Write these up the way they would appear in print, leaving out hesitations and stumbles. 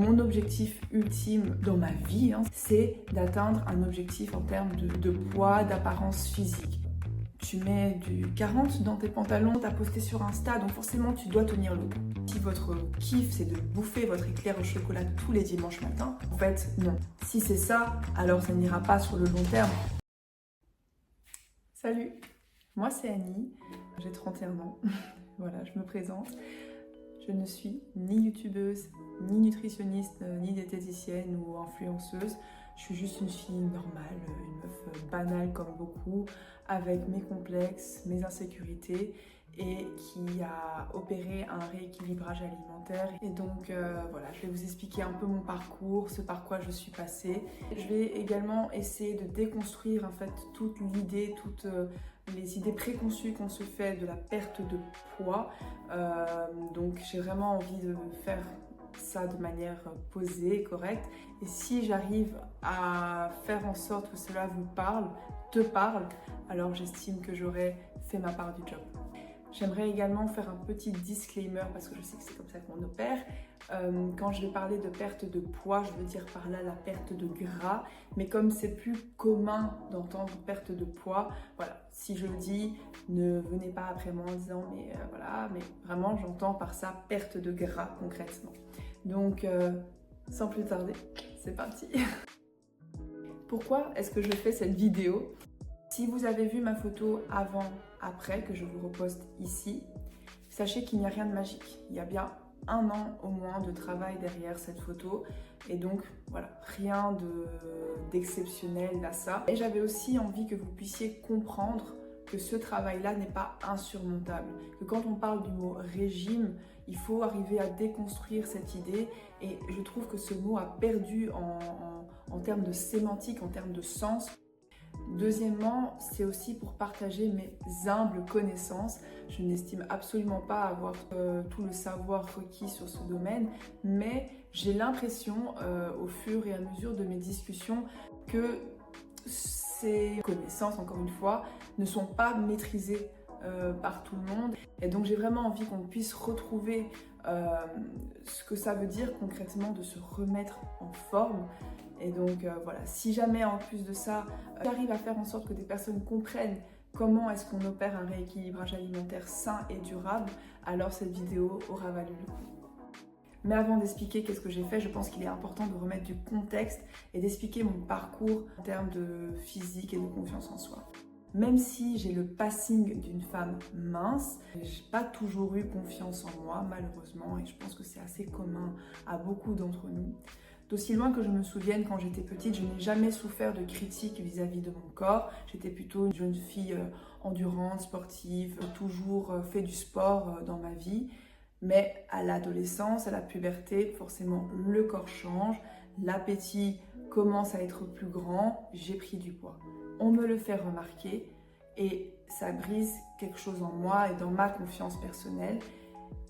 mon objectif ultime dans ma vie, c'est d'atteindre un objectif en termes de poids, d'apparence physique. Tu mets du 40 dans tes pantalons, t'as posté sur Insta, donc forcément tu dois tenir le coup. Si votre kiff c'est de bouffer votre éclair au chocolat tous les dimanches matins, en fait non. Si c'est ça, alors ça n'ira pas sur le long terme. Salut, moi c'est Annie, j'ai 31 ans, voilà je me présente. Je ne suis ni youtubeuse, ni nutritionniste, ni diététicienne ou influenceuse. Je suis juste une fille normale, une meuf banale comme beaucoup, avec mes complexes, mes insécurités et qui a opéré un rééquilibrage alimentaire. Et donc voilà, je vais vous expliquer un peu mon parcours, ce par quoi je suis passée. Je vais également essayer de déconstruire en fait toute l'idée, toutes les idées préconçues qu'on se fait de la perte de poids. Donc j'ai vraiment envie de faire ça de manière posée, correcte. Et si j'arrive à faire en sorte que cela vous parle, te parle, alors j'estime que j'aurai fait ma part du job. J'aimerais également faire un petit disclaimer parce que je sais que c'est comme ça qu'on opère. Quand je vais parler de perte de poids, je veux dire par là la perte de gras. Mais comme c'est plus commun d'entendre perte de poids, voilà, si je le dis, ne venez pas après moi en disant mais voilà, mais vraiment j'entends par ça perte de gras concrètement. Donc sans plus tarder, c'est parti. Pourquoi est-ce que je fais cette vidéo ? Si vous avez vu ma photo avant, après, que je vous reposte ici, sachez qu'il n'y a rien de magique. Il y a bien 1 an au moins de travail derrière cette photo et donc voilà, rien d'exceptionnel à ça. Et j'avais aussi envie que vous puissiez comprendre que ce travail-là n'est pas insurmontable, que quand on parle du mot régime, il faut arriver à déconstruire cette idée et je trouve que ce mot a perdu en termes de sémantique, en termes de sens. Deuxièmement, c'est aussi pour partager mes humbles connaissances. Je n'estime absolument pas avoir tout le savoir requis sur ce domaine, mais j'ai l'impression au fur et à mesure de mes discussions que ces connaissances, encore une fois, ne sont pas maîtrisées par tout le monde. Et donc j'ai vraiment envie qu'on puisse retrouver ce que ça veut dire concrètement de se remettre en forme. Et donc voilà, si jamais en plus de ça, j'arrive à faire en sorte que des personnes comprennent comment est-ce qu'on opère un rééquilibrage alimentaire sain et durable, alors cette vidéo aura valu le coup. Mais avant d'expliquer qu'est-ce que j'ai fait, je pense qu'il est important de remettre du contexte et d'expliquer mon parcours en termes de physique et de confiance en soi. Même si j'ai le passing d'une femme mince, j'ai pas toujours eu confiance en moi, malheureusement, et je pense que c'est assez commun à beaucoup d'entre nous. D'aussi loin que je me souvienne, quand j'étais petite, je n'ai jamais souffert de critiques vis-à-vis de mon corps. J'étais plutôt une jeune fille endurante, sportive, toujours fait du sport dans ma vie. Mais à l'adolescence, à la puberté, forcément le corps change, l'appétit commence à être plus grand, j'ai pris du poids. On me le fait remarquer et ça brise quelque chose en moi et dans ma confiance personnelle.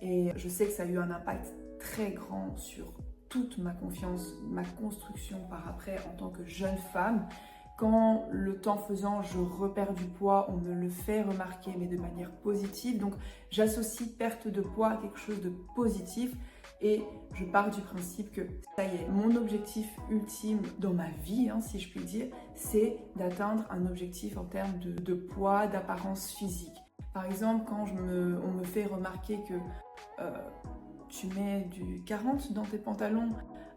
Et je sais que ça a eu un impact très grand sur toute ma confiance, ma construction par après en tant que jeune femme. Quand le temps faisant, je repère du poids, on me le fait remarquer, mais de manière positive. Donc j'associe perte de poids à quelque chose de positif et je pars du principe que ça y est, mon objectif ultime dans ma vie, si je puis dire, c'est d'atteindre un objectif en termes de poids, d'apparence physique. Par exemple, quand on me fait remarquer que tu mets du 40 dans tes pantalons,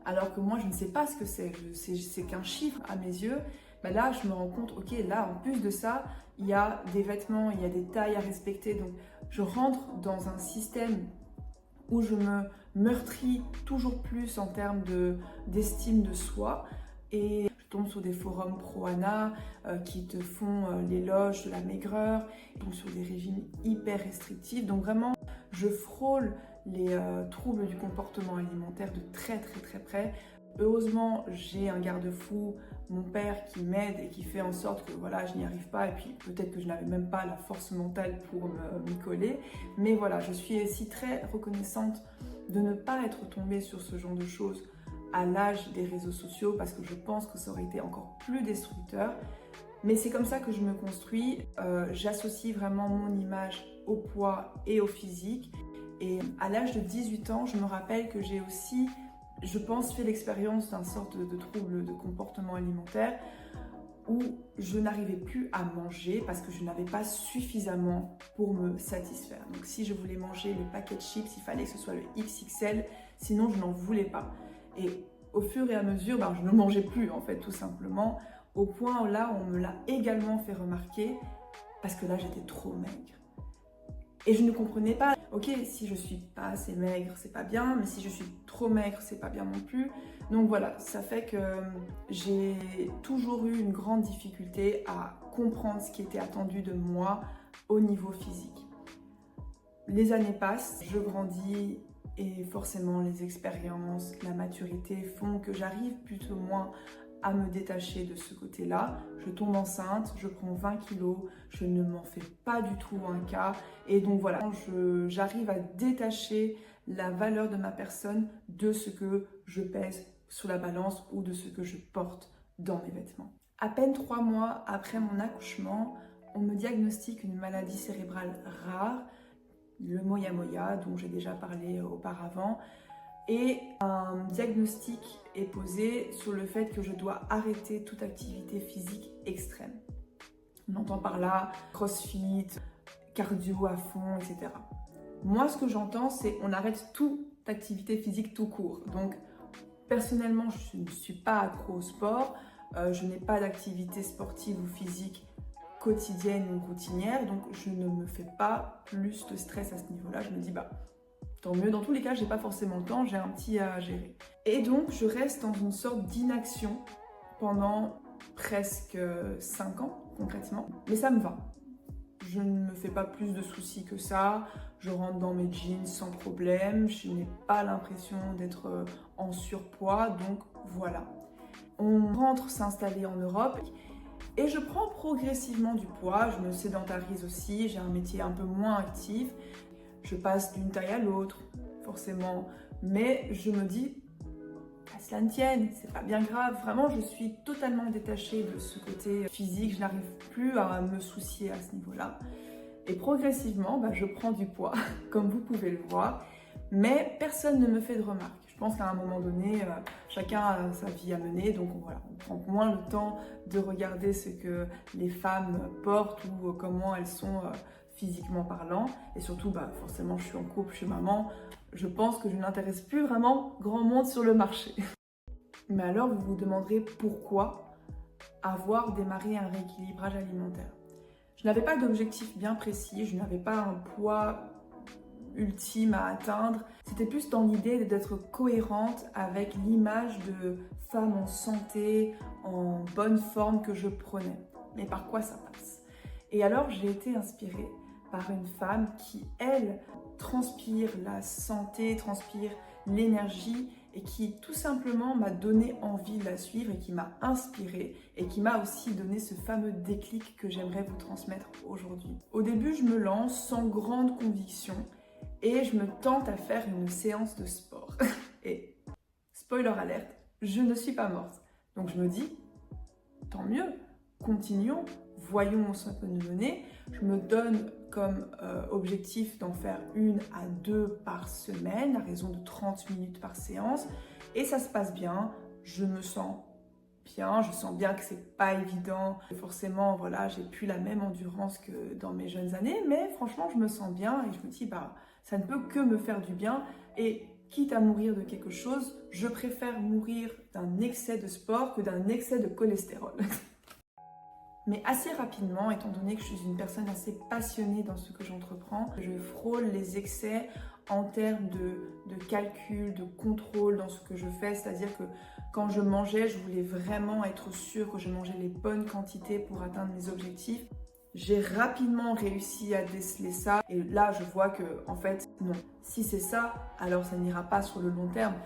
alors que moi je ne sais pas ce que c'est qu'un chiffre à mes yeux, ben là je me rends compte, ok, là en plus de ça, il y a des vêtements, il y a des tailles à respecter, donc je rentre dans un système où je me meurtris toujours plus en termes d'estime de soi et je tombe sur des forums pro-ANA qui te font l'éloge de la maigreur, je tombe sur des régimes hyper restrictifs, donc vraiment je frôle les troubles du comportement alimentaire de très près. Heureusement, j'ai un garde-fou, mon père qui m'aide et qui fait en sorte que voilà, je n'y arrive pas et puis peut-être que je n'avais même pas la force mentale pour m'y coller. Mais voilà, je suis aussi très reconnaissante de ne pas être tombée sur ce genre de choses à l'âge des réseaux sociaux parce que je pense que ça aurait été encore plus destructeur. Mais c'est comme ça que je me construis. J'associe vraiment mon image au poids et au physique. Et à l'âge de 18 ans, je me rappelle que j'ai aussi je pense, fait l'expérience d'un sorte de trouble de comportement alimentaire où je n'arrivais plus à manger parce que je n'avais pas suffisamment pour me satisfaire. Donc si je voulais manger le paquet de chips, il fallait que ce soit le XXL, sinon je n'en voulais pas. Et au fur et à mesure, je ne mangeais plus en fait, tout simplement, au point où là, on me l'a également fait remarquer, parce que là, j'étais trop maigre. Et je ne comprenais pas, ok, si je suis pas assez maigre, c'est pas bien, mais si je suis trop maigre, c'est pas bien non plus. Donc voilà, ça fait que j'ai toujours eu une grande difficulté à comprendre ce qui était attendu de moi au niveau physique. Les années passent, je grandis et forcément les expériences, la maturité font que j'arrive plus ou moins à me détacher de ce côté-là. Je tombe enceinte, je prends 20 kilos, je ne m'en fais pas du tout un cas. Et donc voilà, j'arrive à détacher la valeur de ma personne de ce que je pèse sur la balance ou de ce que je porte dans mes vêtements. À peine 3 mois après mon accouchement, on me diagnostique une maladie cérébrale rare, le moyamoya, dont j'ai déjà parlé auparavant. Et un diagnostic est posé sur le fait que je dois arrêter toute activité physique extrême. On entend par là crossfit, cardio à fond, etc. Moi, ce que j'entends, c'est on arrête toute activité physique tout court. Donc, personnellement, je ne suis pas accro au sport, je n'ai pas d'activité sportive ou physique quotidienne ou routinière, donc je ne me fais pas plus de stress à ce niveau-là. Je me dis, tant mieux, dans tous les cas, j'ai pas forcément le temps, j'ai un petit à gérer. Et donc, je reste dans une sorte d'inaction pendant presque 5 ans, concrètement. Mais ça me va. Je ne me fais pas plus de soucis que ça. Je rentre dans mes jeans sans problème. Je n'ai pas l'impression d'être en surpoids, donc voilà. On rentre s'installer en Europe et je prends progressivement du poids. Je me sédentarise aussi, j'ai un métier un peu moins actif. Je passe d'une taille à l'autre, forcément, mais je me dis, qu'à cela ne tienne, c'est pas bien grave. Vraiment, je suis totalement détachée de ce côté physique, je n'arrive plus à me soucier à ce niveau-là. Et progressivement, je prends du poids, comme vous pouvez le voir, mais personne ne me fait de remarques. Je pense qu'à un moment donné, chacun a sa vie à mener, donc voilà, on prend moins le temps de regarder ce que les femmes portent ou comment elles sont physiquement parlant, et surtout forcément je suis en couple, je suis maman, je pense que je n'intéresse plus vraiment grand monde sur le marché. Mais alors vous vous demanderez pourquoi avoir démarré un rééquilibrage alimentaire. Je n'avais pas d'objectif bien précis, je n'avais pas un poids ultime à atteindre, c'était plus dans l'idée d'être cohérente avec l'image de femme en santé, en bonne forme que je prenais. Mais par quoi ça passe? Et alors j'ai été inspirée par une femme qui, elle, transpire la santé, transpire l'énergie et qui tout simplement m'a donné envie de la suivre et qui m'a inspirée et qui m'a aussi donné ce fameux déclic que j'aimerais vous transmettre aujourd'hui. Au début, je me lance sans grande conviction et je me tente à faire une séance de sport. Et spoiler alerte, je ne suis pas morte. Donc je me dis, tant mieux, continuons, voyons où ça peut nous mener. Je me donne comme objectif d'en faire 1 à 2 par semaine, à raison de 30 minutes par séance. Et ça se passe bien, je me sens bien, je sens bien que c'est pas évident. Forcément, voilà, j'ai plus la même endurance que dans mes jeunes années, mais franchement, je me sens bien et je me dis, ça ne peut que me faire du bien. Et quitte à mourir de quelque chose, je préfère mourir d'un excès de sport que d'un excès de cholestérol. Mais assez rapidement, étant donné que je suis une personne assez passionnée dans ce que j'entreprends, je frôle les excès en termes de calcul, de contrôle dans ce que je fais. C'est-à-dire que quand je mangeais, je voulais vraiment être sûre que je mangeais les bonnes quantités pour atteindre mes objectifs. J'ai rapidement réussi à déceler ça et là je vois que en fait non, si c'est ça, alors ça n'ira pas sur le long terme.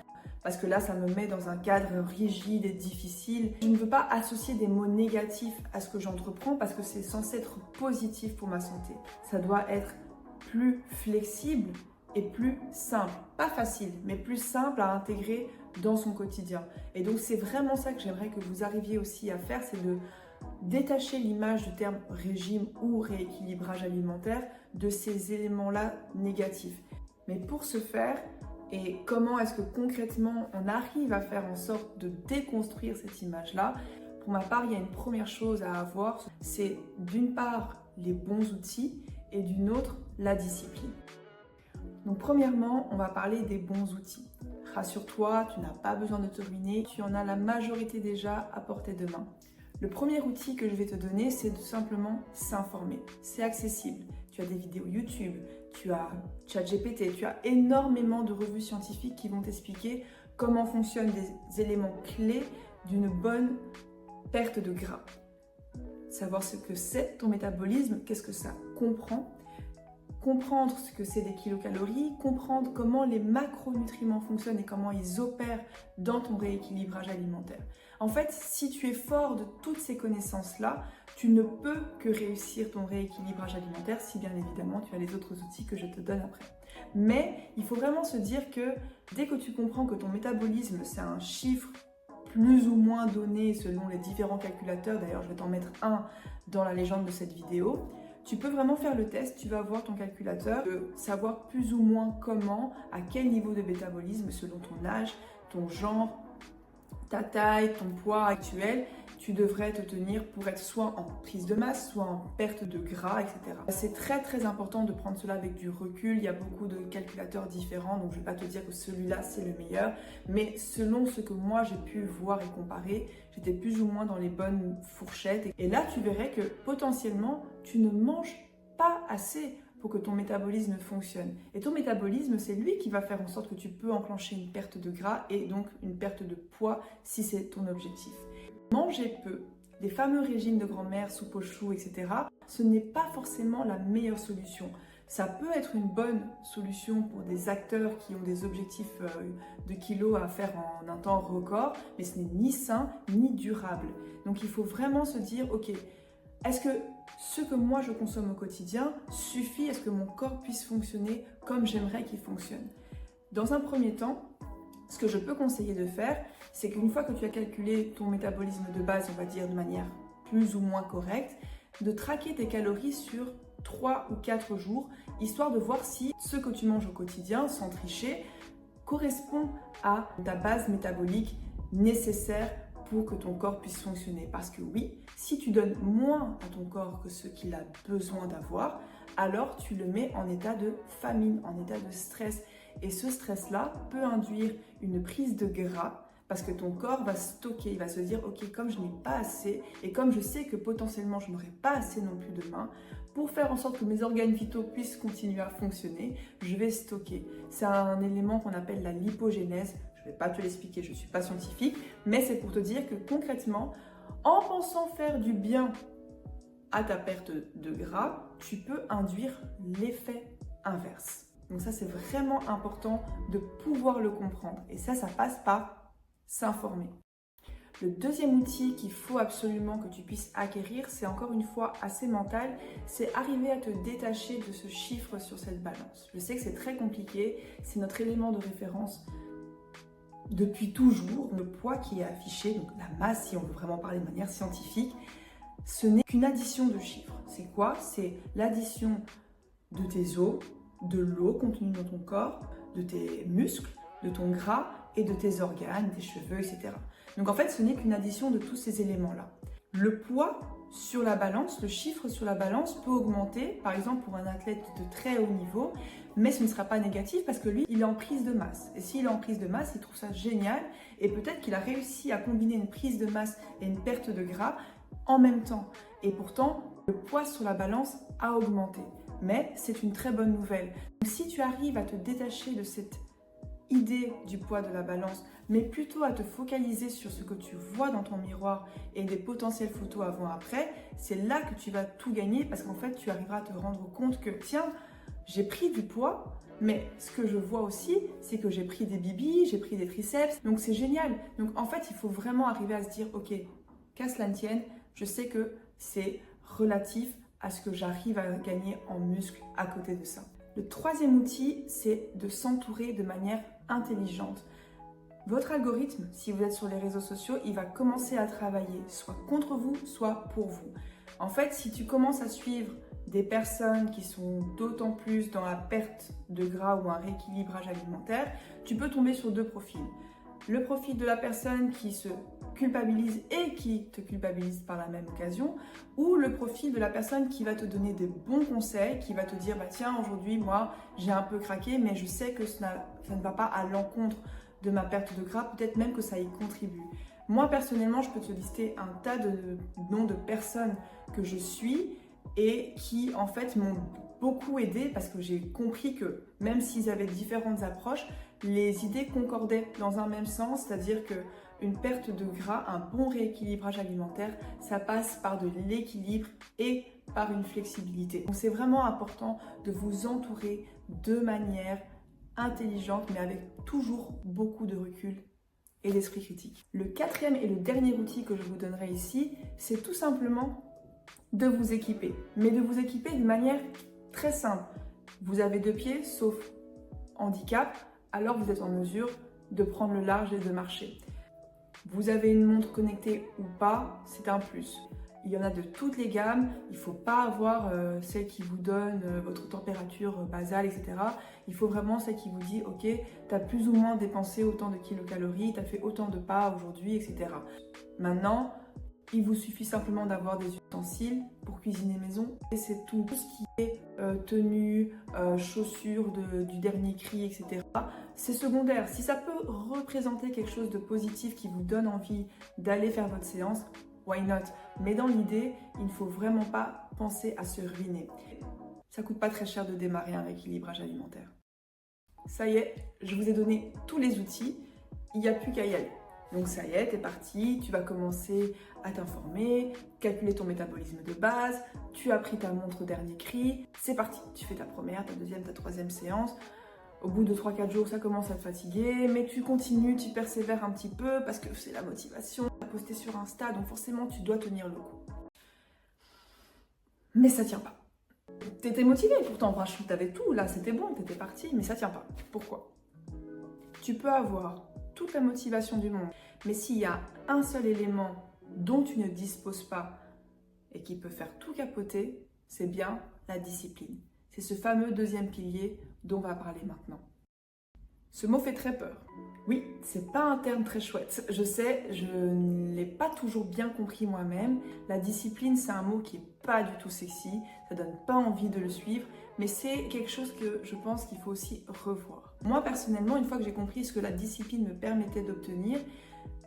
Parce que là, ça me met dans un cadre rigide et difficile. Je ne veux pas associer des mots négatifs à ce que j'entreprends parce que c'est censé être positif pour ma santé. Ça doit être plus flexible et plus simple. Pas facile, mais plus simple à intégrer dans son quotidien. Et donc, c'est vraiment ça que j'aimerais que vous arriviez aussi à faire, c'est de détacher l'image du terme régime ou rééquilibrage alimentaire de ces éléments-là négatifs. Mais pour ce faire, Et comment est-ce que concrètement on arrive à faire en sorte de déconstruire cette image-là? Pour ma part, il y a une première chose à avoir, c'est d'une part les bons outils et d'une autre la discipline. Donc premièrement, on va parler des bons outils. Rassure-toi, tu n'as pas besoin de te ruiner, tu en as la majorité déjà à portée de main. Le premier outil que je vais te donner, c'est tout simplement s'informer. C'est accessible. Tu as des vidéos YouTube, tu as ChatGPT, tu as énormément de revues scientifiques qui vont t'expliquer comment fonctionnent des éléments clés d'une bonne perte de gras. Savoir ce que c'est ton métabolisme, qu'est-ce que ça comprend, comprendre ce que c'est des kilocalories, comprendre comment les macronutriments fonctionnent et comment ils opèrent dans ton rééquilibrage alimentaire. En fait, si tu es fort de toutes ces connaissances-là, tu ne peux que réussir ton rééquilibrage alimentaire si bien évidemment tu as les autres outils que je te donne après. Mais il faut vraiment se dire que dès que tu comprends que ton métabolisme, c'est un chiffre plus ou moins donné selon les différents calculateurs, d'ailleurs je vais t'en mettre un dans la légende de cette vidéo, tu peux vraiment faire le test, tu vas voir ton calculateur, savoir plus ou moins comment, à quel niveau de métabolisme, selon ton âge, ton genre, ta taille, ton poids actuel, tu devrais te tenir pour être soit en prise de masse, soit en perte de gras, etc. C'est très important de prendre cela avec du recul. Il y a beaucoup de calculateurs différents, donc je ne vais pas te dire que celui-là c'est le meilleur, mais selon ce que moi j'ai pu voir et comparer, j'étais plus ou moins dans les bonnes fourchettes. Et là, tu verrais que potentiellement, tu ne manges pas assez pour que ton métabolisme fonctionne. Et ton métabolisme, c'est lui qui va faire en sorte que tu peux enclencher une perte de gras et donc une perte de poids si c'est ton objectif. Manger peu, les fameux régimes de grand-mère, soupe aux choux, etc., ce n'est pas forcément la meilleure solution. Ça peut être une bonne solution pour des acteurs qui ont des objectifs de kilos à faire en un temps record, mais ce n'est ni sain ni durable. Donc il faut vraiment se dire, ok, est-ce que ce que moi je consomme au quotidien suffit à ce que mon corps puisse fonctionner comme j'aimerais qu'il fonctionne? Dans un premier temps, ce que je peux conseiller de faire, c'est qu'une fois que tu as calculé ton métabolisme de base, on va dire de manière plus ou moins correcte, de traquer tes calories sur 3 ou 4 jours, histoire de voir si ce que tu manges au quotidien, sans tricher, correspond à ta base métabolique nécessaire pour que ton corps puisse fonctionner. Parce que oui, si tu donnes moins à ton corps que ce qu'il a besoin d'avoir, alors tu le mets en état de famine, en état de stress. Et ce stress-là peut induire une prise de gras parce que ton corps va stocker, il va se dire « Ok, comme je n'ai pas assez et comme je sais que potentiellement je n'aurai pas assez non plus demain, pour faire en sorte que mes organes vitaux puissent continuer à fonctionner, je vais stocker. » C'est un élément qu'on appelle la lipogénèse. Je ne vais pas te l'expliquer, je ne suis pas scientifique, mais c'est pour te dire que concrètement, en pensant faire du bien à ta perte de gras, tu peux induire l'effet inverse. Donc ça, c'est vraiment important de pouvoir le comprendre. Et ça passe par s'informer. Le deuxième outil qu'il faut absolument que tu puisses acquérir, c'est encore une fois assez mental, c'est arriver à te détacher de ce chiffre sur cette balance. Je sais que c'est très compliqué, c'est notre élément de référence depuis toujours. Le poids qui est affiché, donc la masse, si on veut vraiment parler de manière scientifique, ce n'est qu'une addition de chiffres. C'est quoi? C'est l'addition de tes os, de l'eau contenue dans ton corps, de tes muscles, de ton gras et de tes organes, tes cheveux, etc. Donc en fait, ce n'est qu'une addition de tous ces éléments-là. Le poids sur la balance, le chiffre sur la balance peut augmenter, par exemple pour un athlète de très haut niveau, mais ce ne sera pas négatif parce que lui, il est en prise de masse. Et s'il est en prise de masse, il trouve ça génial et peut-être qu'il a réussi à combiner une prise de masse et une perte de gras en même temps. Et pourtant, le poids sur la balance a augmenté. Mais c'est une très bonne nouvelle. Donc, si tu arrives à te détacher de cette idée du poids de la balance, mais plutôt à te focaliser sur ce que tu vois dans ton miroir et des potentielles photos avant-après, c'est là que tu vas tout gagner parce qu'en fait, tu arriveras à te rendre compte que tiens, j'ai pris du poids, mais ce que je vois aussi, c'est que j'ai pris des bibis, j'ai pris des triceps, donc c'est génial. Donc en fait, il faut vraiment arriver à se dire, ok, qu'à cela ne tienne, je sais que c'est relatif à ce que j'arrive à gagner en muscles à côté de ça. Le troisième outil, c'est de s'entourer de manière intelligente. Votre algorithme, si vous êtes sur les réseaux sociaux, il va commencer à travailler soit contre vous, soit pour vous. En fait, si tu commences à suivre des personnes qui sont d'autant plus dans la perte de gras ou un rééquilibrage alimentaire, tu peux tomber sur deux profils. Le profil de la personne qui se culpabilise et qui te culpabilise par la même occasion, ou le profil de la personne qui va te donner des bons conseils, qui va te dire bah tiens, aujourd'hui moi j'ai un peu craqué, mais je sais que ça ne va pas à l'encontre de ma perte de gras, peut-être même que ça y contribue. Moi personnellement, je peux te lister un tas de noms de personnes que je suis et qui en fait m'ont beaucoup aidé parce que j'ai compris que même s'ils avaient différentes approches, les idées concordaient dans un même sens, c'est-à-dire qu'une perte de gras, un bon rééquilibrage alimentaire, ça passe par de l'équilibre et par une flexibilité. Donc c'est vraiment important de vous entourer de manière intelligente, mais avec toujours beaucoup de recul et d'esprit critique. Le quatrième et le dernier outil que je vous donnerai ici, c'est tout simplement de vous équiper, mais de vous équiper de manière très simple. Vous avez deux pieds, sauf handicap, alors vous êtes en mesure de prendre le large et de marcher. Vous avez une montre connectée ou pas, c'est un plus. Il y en a de toutes les gammes, il ne faut pas avoir celle qui vous donne votre température basale, etc. Il faut vraiment celle qui vous dit, ok, tu as plus ou moins dépensé autant de kilocalories, tu as fait autant de pas aujourd'hui, etc. Maintenant, il vous suffit simplement d'avoir des ustensiles pour cuisiner maison et c'est tout. Tout ce qui est tenue, chaussures du dernier cri, etc. C'est secondaire. Si ça peut représenter quelque chose de positif qui vous donne envie d'aller faire votre séance, why not? Mais dans l'idée, il ne faut vraiment pas penser à se ruiner. Ça coûte pas très cher de démarrer un rééquilibrage alimentaire. Ça y est, je vous ai donné tous les outils, il n'y a plus qu'à y aller. Donc ça y est, t'es parti, tu vas commencer à t'informer, calculer ton métabolisme de base, tu as pris ta montre au dernier cri, c'est parti. Tu fais ta première, ta deuxième, ta troisième séance. Au bout de 3-4 jours, ça commence à te fatiguer, mais tu continues, tu persévères un petit peu parce que c'est la motivation à poster sur Insta, donc forcément tu dois tenir le coup. Mais ça tient pas. T'étais motivé pourtant, t'avais tout, là c'était bon, t'étais parti, mais ça tient pas. Pourquoi? Tu peux avoir toute la motivation du monde, mais s'il y a un seul élément dont tu ne disposes pas et qui peut faire tout capoter, c'est bien la discipline. C'est ce fameux deuxième pilier dont on va parler maintenant. Ce mot fait très peur. Oui, c'est pas un terme très chouette. Je sais, je ne l'ai pas toujours bien compris moi-même. La discipline, c'est un mot qui est pas du tout sexy, ça donne pas envie de le suivre, mais c'est quelque chose que je pense qu'il faut aussi revoir. Moi, personnellement, une fois que j'ai compris ce que la discipline me permettait d'obtenir,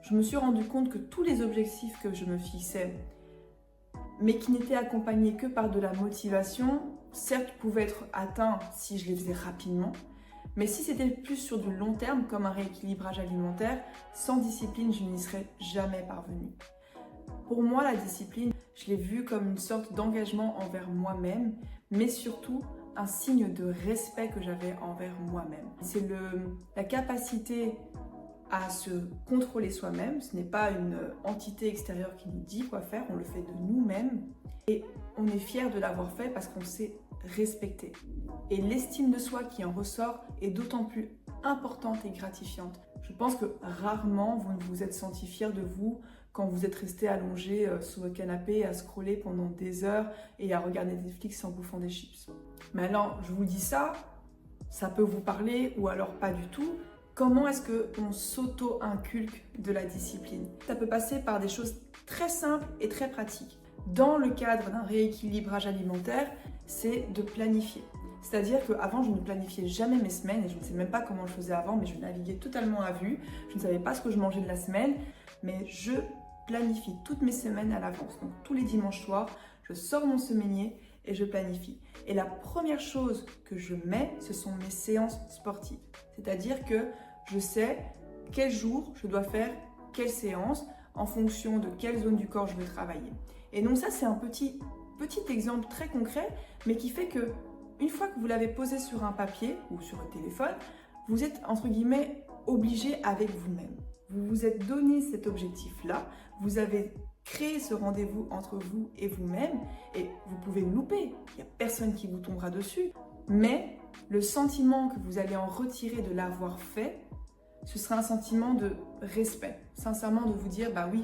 je me suis rendu compte que tous les objectifs que je me fixais, mais qui n'étaient accompagnés que par de la motivation, certes, pouvaient être atteints si je les faisais rapidement, mais si c'était plus sur du long terme, comme un rééquilibrage alimentaire, sans discipline, je n'y serais jamais parvenue. Pour moi, la discipline, je l'ai vue comme une sorte d'engagement envers moi-même, mais surtout un signe de respect que j'avais envers moi-même. C'est la capacité à se contrôler soi-même. Ce n'est pas une entité extérieure qui nous dit quoi faire, on le fait de nous-mêmes. Et on est fier de l'avoir fait parce qu'on s'est respecté. Et l'estime de soi qui en ressort est d'autant plus importante et gratifiante. Je pense que rarement vous ne vous êtes senti fier de vous quand vous êtes resté allongé sur votre canapé à scroller pendant des heures et à regarder Netflix en bouffant des chips. Mais alors, je vous dis ça, ça peut vous parler ou alors pas du tout. Comment est-ce qu'on s'auto-inculque de la discipline? Ça peut passer par des choses très simples et très pratiques. Dans le cadre d'un rééquilibrage alimentaire, c'est de planifier. C'est-à-dire qu'avant, je ne planifiais jamais mes semaines et je ne sais même pas comment je faisais avant, mais je naviguais totalement à vue. Je ne savais pas ce que je mangeais de la semaine, mais je planifie toutes mes semaines à l'avance. Donc tous les dimanches soirs, je sors mon semainier et je planifie. Et la première chose que je mets, ce sont mes séances sportives. C'est-à-dire que je sais quel jour je dois faire quelle séance en fonction de quelle zone du corps je veux travailler. Et donc ça, c'est un petit exemple très concret, mais qui fait que une fois que vous l'avez posé sur un papier ou sur un téléphone, vous êtes entre guillemets obligé avec vous-même. Vous vous êtes donné cet objectif-là, vous avez créé ce rendez-vous entre vous et vous-même et vous pouvez le louper, il n'y a personne qui vous tombera dessus, mais le sentiment que vous allez en retirer de l'avoir fait, ce sera un sentiment de respect, sincèrement de vous dire bah oui,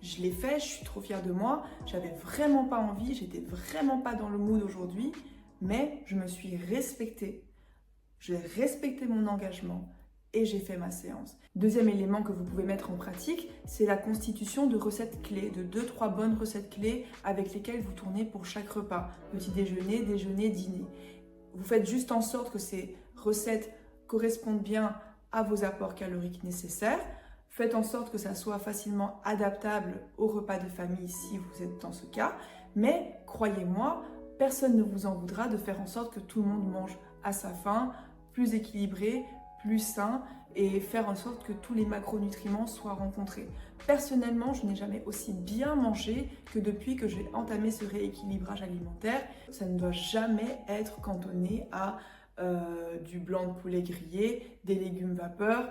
je l'ai fait, je suis trop fière de moi, j'avais vraiment pas envie, j'étais vraiment pas dans le mood aujourd'hui, mais je me suis respectée, j'ai respecté mon engagement et j'ai fait ma séance. Deuxième élément que vous pouvez mettre en pratique, c'est la constitution de recettes clés, de 2-3 bonnes recettes clés avec lesquelles vous tournez pour chaque repas, petit déjeuner, déjeuner, dîner. Vous faites juste en sorte que ces recettes correspondent bien à vos apports caloriques nécessaires. Faites en sorte que ça soit facilement adaptable au repas de famille si vous êtes dans ce cas. Mais croyez-moi, personne ne vous en voudra de faire en sorte que tout le monde mange à sa faim, plus équilibré, plus sain et faire en sorte que tous les macronutriments soient rencontrés. Personnellement, je n'ai jamais aussi bien mangé que depuis que j'ai entamé ce rééquilibrage alimentaire. Ça ne doit jamais être cantonné à du blanc de poulet grillé, des légumes vapeur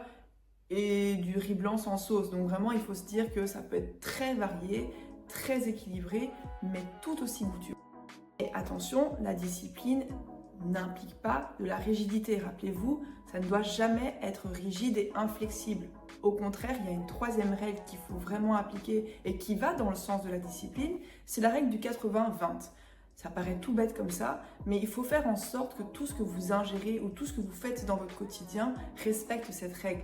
et du riz blanc sans sauce. Donc vraiment, il faut se dire que ça peut être très varié, très équilibré, mais tout aussi goûteux. Et attention, la discipline n'implique pas de la rigidité. Rappelez-vous, ça ne doit jamais être rigide et inflexible. Au contraire, il y a une troisième règle qu'il faut vraiment appliquer et qui va dans le sens de la discipline, c'est la règle du 80-20. Ça paraît tout bête comme ça, mais il faut faire en sorte que tout ce que vous ingérez ou tout ce que vous faites dans votre quotidien respecte cette règle.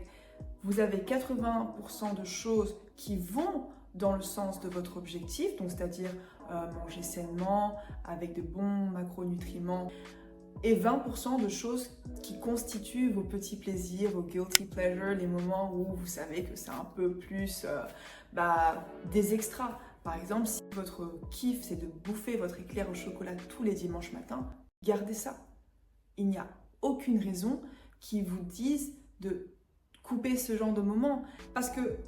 Vous avez 80% de choses qui vont dans le sens de votre objectif, donc c'est-à-dire manger sainement, avec de bons macronutriments, et 20% de choses qui constituent vos petits plaisirs, vos guilty pleasures, les moments où vous savez que c'est un peu plus des extras. Par exemple, si votre kiff c'est de bouffer votre éclair au chocolat tous les dimanches matins, gardez ça. Il n'y a aucune raison qui vous dise de couper ce genre de moment. Parce que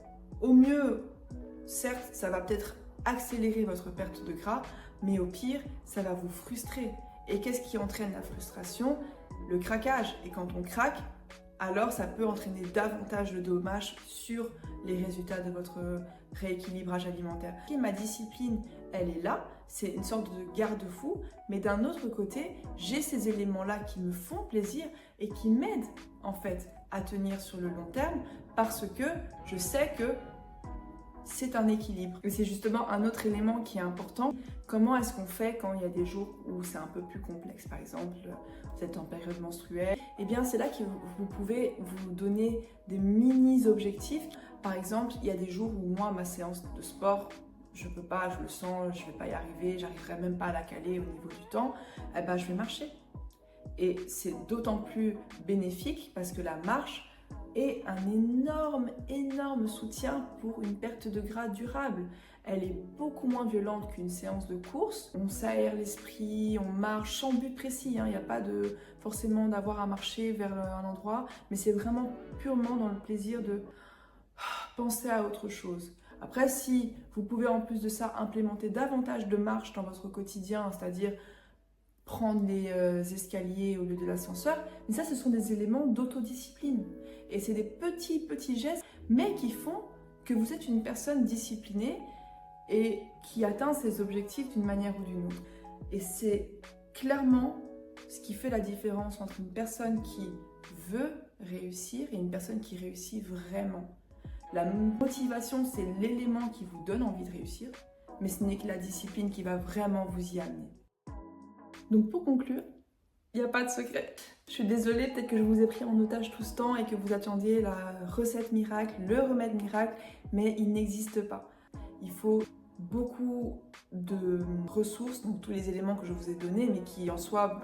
au mieux, certes, ça va peut-être accélérer votre perte de gras, mais au pire, ça va vous frustrer. Et qu'est-ce qui entraîne la frustration? Le craquage. Et quand on craque, alors ça peut entraîner davantage de dommages sur les résultats de votre rééquilibrage alimentaire. Et ma discipline, elle est là, c'est une sorte de garde-fou, mais d'un autre côté, j'ai ces éléments-là qui me font plaisir et qui m'aident en fait à tenir sur le long terme parce que je sais que c'est un équilibre. Et c'est justement un autre élément qui est important. Comment est-ce qu'on fait quand il y a des jours où c'est un peu plus complexe? Par exemple, vous êtes en période menstruelle. Eh bien, c'est là que vous pouvez vous donner des mini-objectifs. Par exemple, il y a des jours où moi, ma séance de sport, je peux pas, je le sens, je vais pas y arriver, j'arriverai même pas à la caler au niveau du temps. Eh ben, je vais marcher. Et c'est d'autant plus bénéfique parce que la marche est un énorme soutien pour une perte de gras durable. Elle est beaucoup moins violente qu'une séance de course. On s'aère l'esprit, on marche sans but précis. Il n'y a pas forcément d'avoir à marcher vers un endroit, mais c'est vraiment purement dans le plaisir de penser à autre chose. Après, si vous pouvez en plus de ça implémenter davantage de marche dans votre quotidien, c'est-à-dire prendre les escaliers au lieu de l'ascenseur, mais ça, ce sont des éléments d'autodiscipline. Et c'est des petits gestes, mais qui font que vous êtes une personne disciplinée et qui atteint ses objectifs d'une manière ou d'une autre. Et c'est clairement ce qui fait la différence entre une personne qui veut réussir et une personne qui réussit vraiment. La motivation, c'est l'élément qui vous donne envie de réussir, mais ce n'est que la discipline qui va vraiment vous y amener. Donc pour conclure, il n'y a pas de secret. Je suis désolée, peut-être que je vous ai pris en otage tout ce temps et que vous attendiez la recette miracle, le remède miracle, mais il n'existe pas. Il faut beaucoup de ressources, donc tous les éléments que je vous ai donnés, mais qui en soi,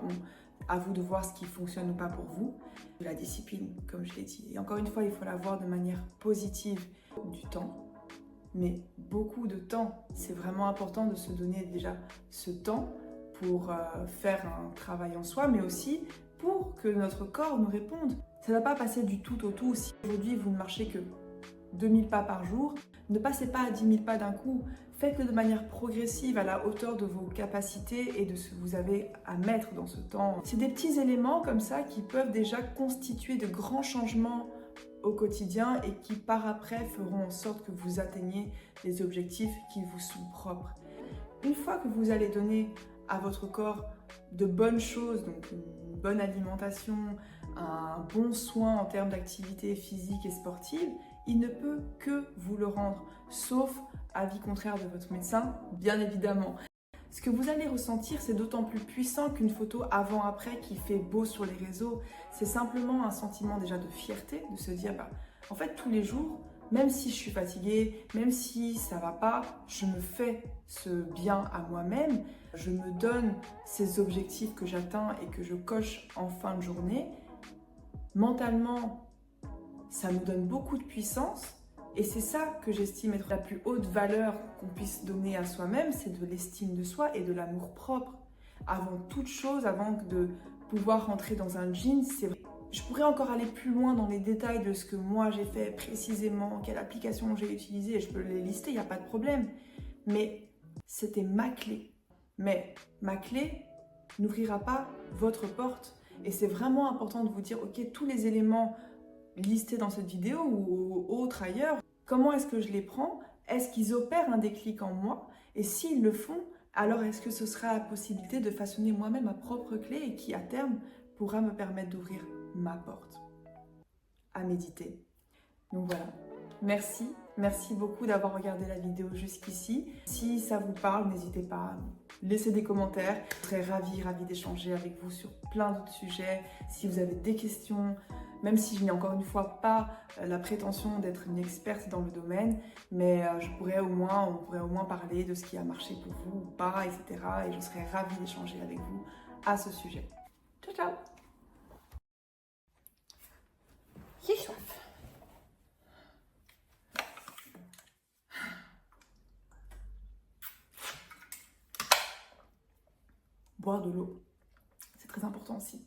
à vous de voir ce qui fonctionne ou pas pour vous. La discipline, comme je l'ai dit. Et encore une fois, il faut la voir de manière positive. Du temps, mais beaucoup de temps. C'est vraiment important de se donner déjà ce temps pour faire un travail en soi, mais aussi pour que notre corps nous réponde. Ça ne va pas passer du tout au tout. Si aujourd'hui vous ne marchez que 2000 pas par jour, ne passez pas à 10 000 pas d'un coup. Faites-le de manière progressive à la hauteur de vos capacités et de ce que vous avez à mettre dans ce temps. C'est des petits éléments comme ça qui peuvent déjà constituer de grands changements au quotidien et qui par après feront en sorte que vous atteigniez les objectifs qui vous sont propres. Une fois que vous allez donner à votre corps de bonnes choses, donc une bonne alimentation, un bon soin en termes d'activité physique et sportive, il ne peut que vous le rendre, sauf avis contraire de votre médecin, bien évidemment. Ce que vous allez ressentir, c'est d'autant plus puissant qu'une photo avant-après qui fait beau sur les réseaux. C'est simplement un sentiment déjà de fierté, de se dire, en fait, tous les jours, même si je suis fatiguée, même si ça va pas, je me fais ce bien à moi-même, je me donne ces objectifs que j'atteins et que je coche en fin de journée. Mentalement, ça nous donne beaucoup de puissance. Et c'est ça que j'estime être la plus haute valeur qu'on puisse donner à soi-même, c'est de l'estime de soi et de l'amour propre. Avant toute chose, avant de pouvoir rentrer dans un jean, c'est vrai. Je pourrais encore aller plus loin dans les détails de ce que moi j'ai fait précisément, quelle application j'ai utilisée, et je peux les lister, il n'y a pas de problème. Mais c'était ma clé. Mais ma clé n'ouvrira pas votre porte. Et c'est vraiment important de vous dire, ok, tous les éléments listés dans cette vidéo ou autres ailleurs, comment est-ce que je les prends? Est-ce qu'ils opèrent un déclic en moi? Et s'ils le font, alors est-ce que ce sera la possibilité de façonner moi-même ma propre clé et qui, à terme, pourra me permettre d'ouvrir ma porte? À méditer. Donc voilà. Merci beaucoup d'avoir regardé la vidéo jusqu'ici. Si ça vous parle, n'hésitez pas à laisser des commentaires. Je serais ravie d'échanger avec vous sur plein d'autres sujets. Si vous avez des questions, même si je n'ai encore une fois pas la prétention d'être une experte dans le domaine, mais on pourrait au moins parler de ce qui a marché pour vous ou pas, etc. Et je serais ravie d'échanger avec vous à ce sujet. Ciao, ciao! J'ai soif. Boire de l'eau, c'est très important aussi.